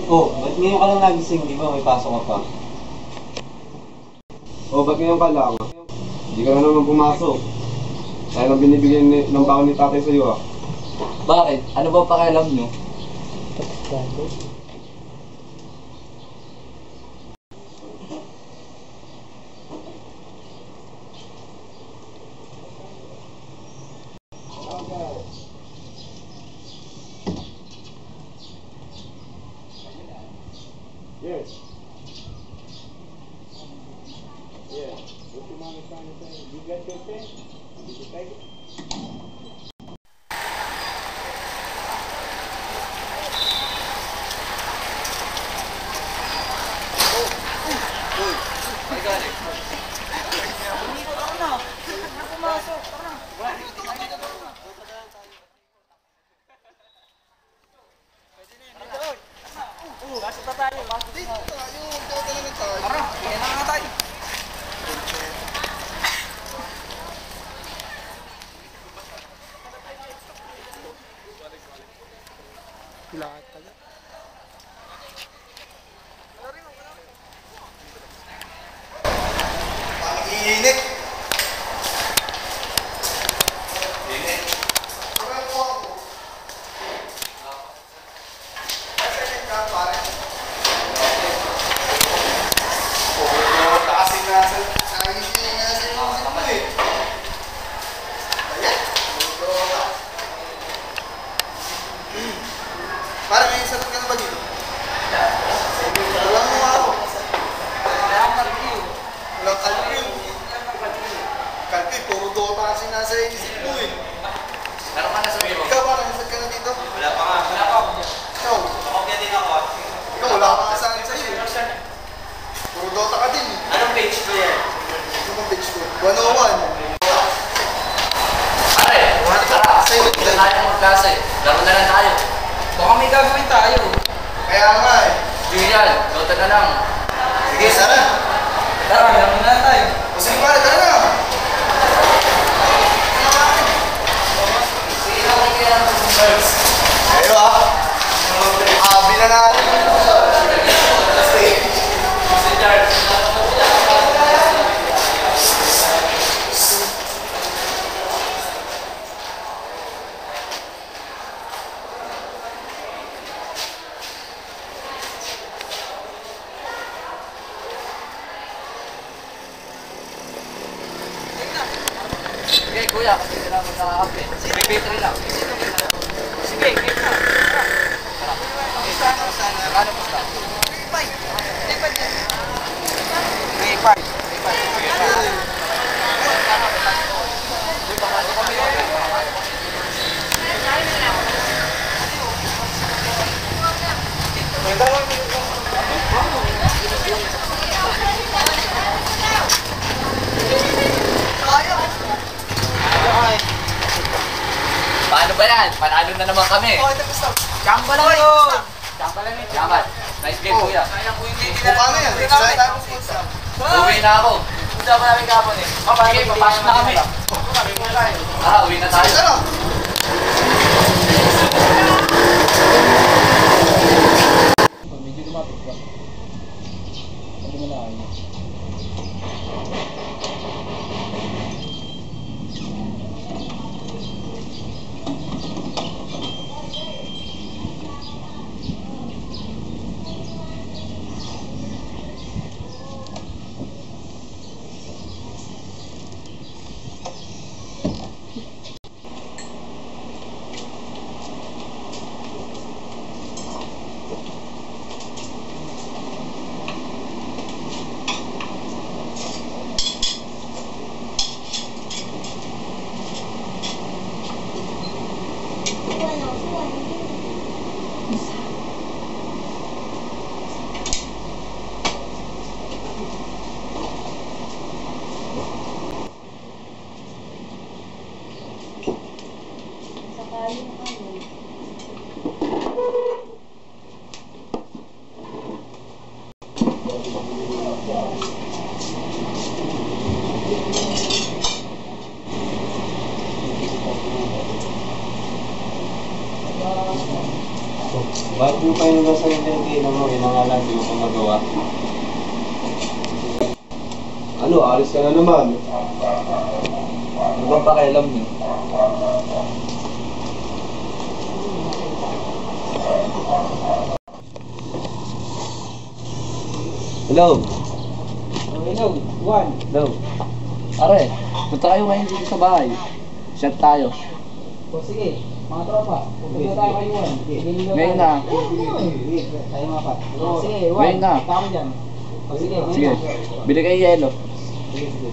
Oh, ba't ngayon ka lang nagising? Di ba may pasok ka pa? Oh, ba't ngayon ka lang? Hindi ka na naman pumasok. Dahil ang binibigyan ng baon ni tatay sa'yo ah. Bakit? Ano ba pakialam nyo? Yes. Yeah. What your mom is trying to say? You got your pen? Did you take it? Init. Parang may sagot ka na ba dito? Walang mo ako. Walang kalpil. Kalpil, puro Dota kasi nasa isip mo eh. Meron ka na sa biro? Ikaw parang nasad ka na dito? Wala pa nga. Wala pa. Ikaw? Pakopya din ako. Ikaw wala ka kasaan sa'yo eh. Puro Dota ka din eh. Anong page ko yan? Ano bang page ko? 101. Pare, tara. Sa'yo. Hindi na tayo magkasa eh. Laro na lang tayo. Baka may gagawin tayo. Kaya nga eh. Julian, Dota na lang. Sige, sana. Tara, laro na lang tayo. O sige pare, tara na. Ayo ah. Abi na natin. Sige, kuya, kasi sila magkakape. Sige, battery lang. Sige, game na. Kano po sa? 5. Paano ba yan? Panalo na naman kami. Chamba lang yun. Chamba lang yun. Chamba. Nice game, kuya. Paano yan? Saan tayo pupunta? Uwi na ako. Punta pa namin kapon eh. Sige, papasok na kami. Uwi na tayo. Ano? Medyo lumapit ba? Sabi mo na kayo. Bakit mo pa yung nasa yung pinag-iinom mo? Yun ang alam, di mo pa nagawa. Ano, alis ka na naman. Ano bang pakialam niyo? Hello? Hello, Juan. Hello? Pare, punta kayo ngayon dito sa bahay. Shot tayo. O sige, mga tropa. Pupunta tayo kayo, Juan. Ngayon na. Tayo mga pat. Sige, Juan. Ngayon na. Punta kami dyan. O sige, ngayon Sige, na. bili kayo yelo. Sige, sige.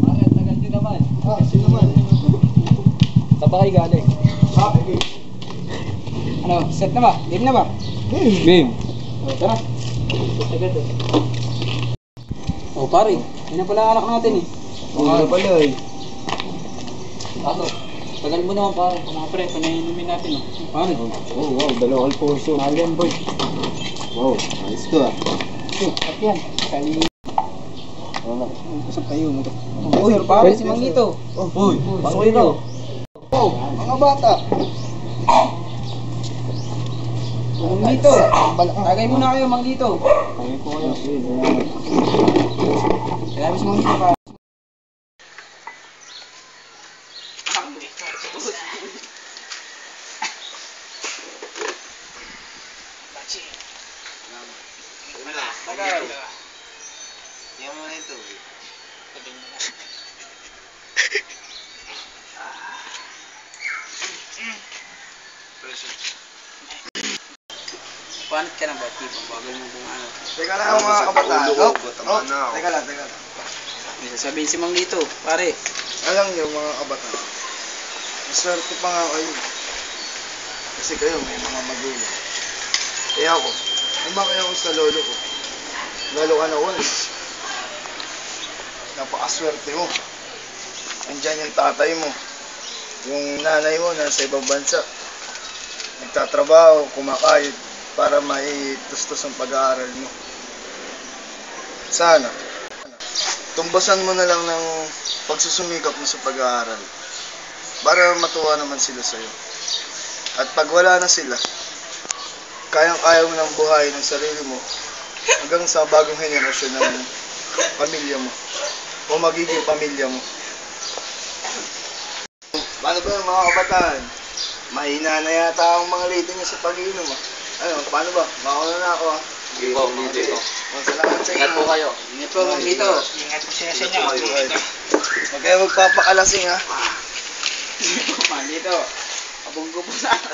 Bakit? Tagal nyo naman. Kasi naman. Saan ba kayo galing? Ano, set na ba? Game na ba? Game. O, tara. Agad eh. O pare, yun na pala anak natin eh. Ano pala eh. Ano? Tagal mo naman pare. Mga pre, panainumin natin oh. Pare. Oh, wow, dalawang Alfonso. Mahal yan boy. Wow, ayos to ah. At yan. Kali. Ano? Usap tayo. Uy, pare si Mang Lito. Uy, Pasok kayo daw. Oh, mga bata. Mang Lito. Tagay muna kayo, Mang Lito. Kami po kayo. Kaya si Mang Lito pa. Paano ka na ba? Bagal mo kung ano. Teka lang mga kabataan. Oh, teka lang. May sasabihin si Mang Lito, pare. Alam niyo mga kabataan, maswerte pa nga kayo. Kasi kayo may mga magulang. Kaya ako, kaya ako sa lolo ko. Lalo ka na once. Napakaswerte mo. Andyan yung tatay mo. Yung nanay mo nasa ibang bansa. Nagtatrabaho, kumakayod para maitustos ang pag-aaral mo. Sana, tumbasan mo na lang ng pagsusumikap mo sa pag-aaral para matuwa naman sila sa'yo. At pag wala na sila, kayang-kaya mo ng buhay ng sarili mo hanggang sa bagong henerasyon ng pamilya mo o magiging pamilya mo. Paano ba mga kabataan? Mahina na yata ang mga lady niya sa pag-iinom ah. Ano, paano ba? Mauna na ako ah. Sige po, hindi po. Salamat sa inyo. Ingat po kayo. Ingat po, Mang Lito. Ingat po siya sa inyo. Huwag kayo magpapakalasing ha. Mang Lito. Abunggo po sana.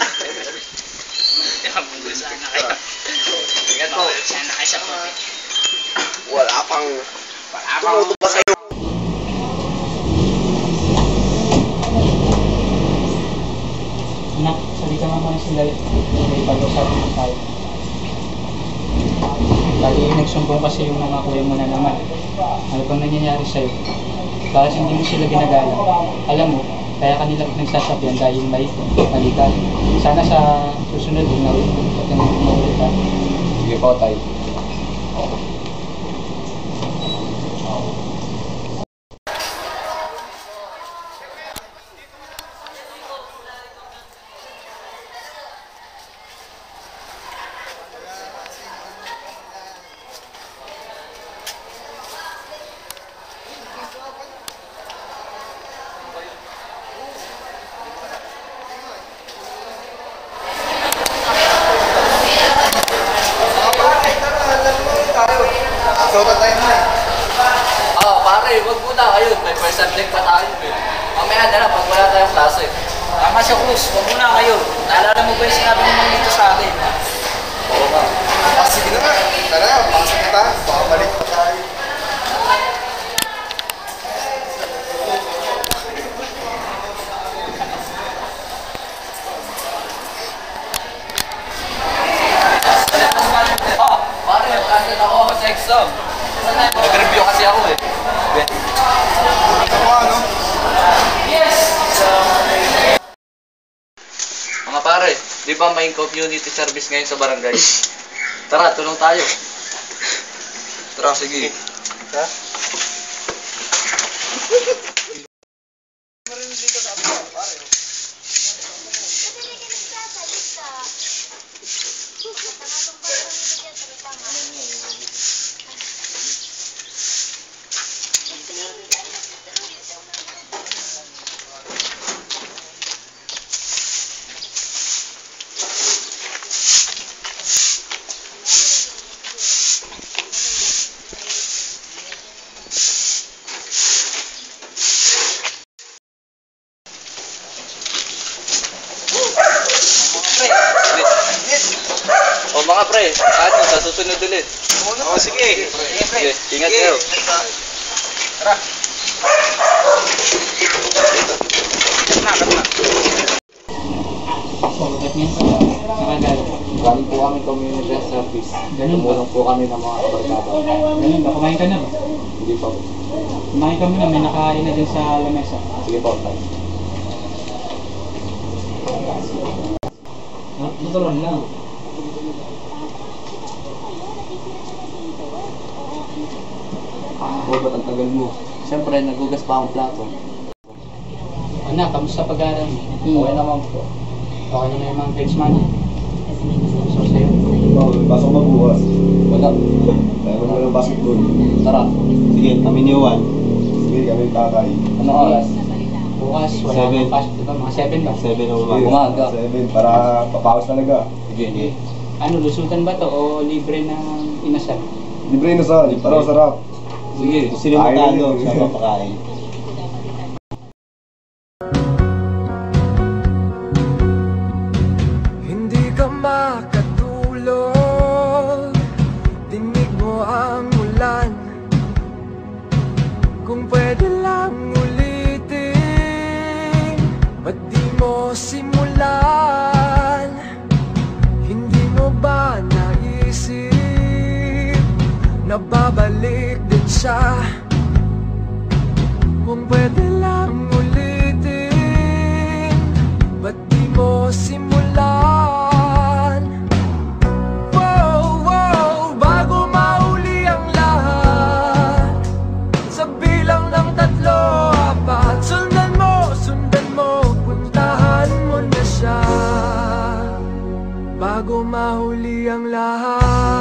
Abunggo sana kayo. Ingat po. Sana kayo sa puti. Wala pang tumutuba sa'yo. Anak, salita nga muna sila. May pag-usapan na tayo. Lagi nagsumbong kasi yung mga kuya mo na naman. Ano bang nangyayari sa'yo? Para hindi mo sila ginagala. Alam mo, kaya kanila nagsasabihan dahil may mali ka. Sana sa susunod, huwag na umulit ka. Sige po, tayo. Sobat tayo na. Pare, wag muna kayo. May first subject pa tayo eh. Mamaya na lang pag wala tayong klase. Tama siya, Cruz. Huwag muna kayo. Naalala mo ba yung sinabi mo Mang Lito sa akin? Oo nga. Sige na nga. Tara, pasok na tayo. Baka balik pa tayo. Pare, nagkasal ako sa exam. Nag-review kasi ako eh. Ano ano? Mga pare, di ba may community service ngayon sa barangay? Tara, tulong tayo. Tara, sige. Ha? O mga pre, ano, sa susunod ulit. Oo, sige. Sige, ingat kayo. Tara. Oh, ba't ngayon pa nakagalit? Galing po kami community service. Ganun ba? Tumulong po kami ng mga kabarkada. Ganun ba? Kumain ka na ba? Hindi pa po. Kumain ka muna, may nakain na din sa lamesa. Sige po, tayo. Naturon lang. Oh, ba't ang tagal mo? Siyempre, nagugas pa akong plato. Anak, kamusta pag-aaral mo? Okay naman po. Okay naman yung mga grades man. So, sa'yo. Oh, pasok ba bukas? Wala. Tayo mo ng basketball. Tara. Sige, kami ni Juan. Sige, kami yung tatay. Ano oras? Bukas, wala 7. akong pasok, diba? Mga 7 ba? 7 ng Sige, umaga. 7, para papawas talaga. Sige, sige. Ano, lusutan ba to o libre ng inasal? Libre na sa, pero masarap. Sige, sino Kain na matalo din. sa papakain? Hindi ka makatulog, dinig mo ang ulan. Kung pwede lang ulitin, ba't di mo simulan? Hindi mo ba naisip na babalik din siya? Kung pwede lang ulitin, ba't di mo simulan? Wow, wow, bago mahuli ang lahat, sa bilang ng 3, 4, sundan mo, puntahan mo na siya. Bago mahuli ang lahat.